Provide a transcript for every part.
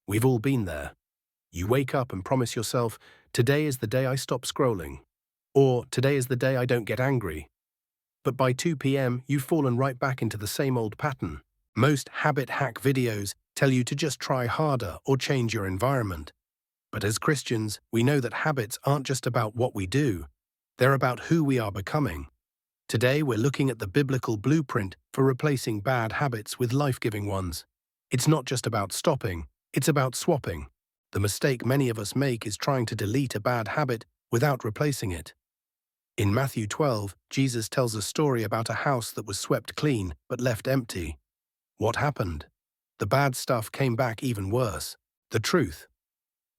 We've all been there. You wake up and promise yourself, today is the day I stop scrolling. Or today is the day I don't get angry. But by 2 p.m., you've fallen right back into the same old pattern. Most habit hack videos tell you to just try harder or change your environment. But as Christians, we know that habits aren't just about what we do. They're about who we are becoming. Today, we're looking at the biblical blueprint for replacing bad habits with life-giving ones. It's not just about stopping, it's about swapping. The mistake many of us make is trying to delete a bad habit without replacing it. In Matthew 12, Jesus tells a story about a house that was swept clean but left empty. What happened? The bad stuff came back even worse. The truth.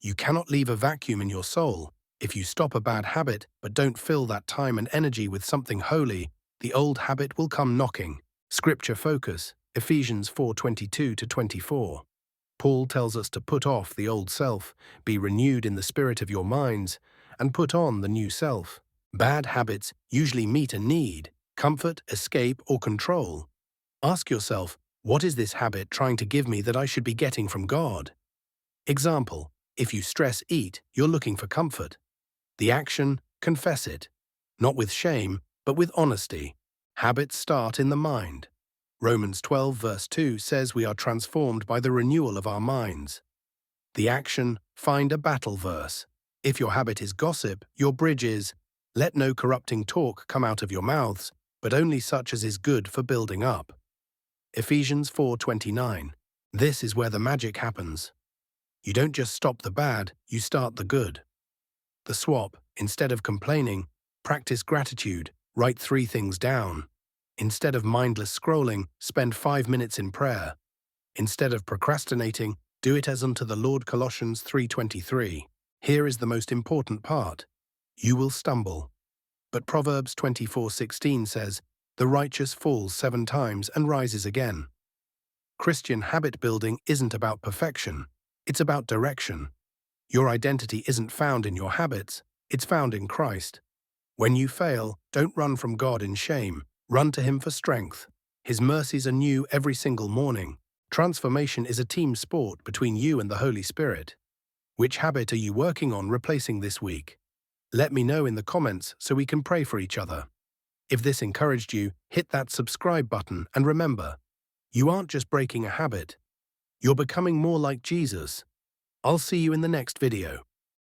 You cannot leave a vacuum in your soul. If you stop a bad habit but don't fill that time and energy with something holy, the old habit will come knocking. Scripture focus, Ephesians 4:22-24. Paul tells us to put off the old self, be renewed in the spirit of your minds, and put on the new self. Bad habits usually meet a need: comfort, escape, or control. Ask yourself, what is this habit trying to give me that I should be getting from God? Example, if you stress eat, you're looking for comfort. The action, confess it. Not with shame, but with honesty. Habits start in the mind. Romans 12 verse 2 says we are transformed by the renewal of our minds. The action, find a battle verse. If your habit is gossip, your bridge is, let no corrupting talk come out of your mouths, but only such as is good for building up. Ephesians 4:29. This is where the magic happens. You don't just stop the bad, you start the good. The swap, instead of complaining, practice gratitude, write 3 things down. Instead of mindless scrolling, spend 5 minutes in prayer. Instead of procrastinating, do it as unto the Lord. Colossians 3:23. Here is the most important part. You will stumble. But Proverbs 24:16 says, the righteous falls 7 times and rises again. Christian habit building isn't about perfection, it's about direction. Your identity isn't found in your habits, it's found in Christ. When you fail, don't run from God in shame, run to Him for strength. His mercies are new every single morning. Transformation is a team sport between you and the Holy Spirit. Which habit are you working on replacing this week? Let me know in the comments so we can pray for each other. If this encouraged you, hit that subscribe button and remember, you aren't just breaking a habit, you're becoming more like Jesus. I'll see you in the next video.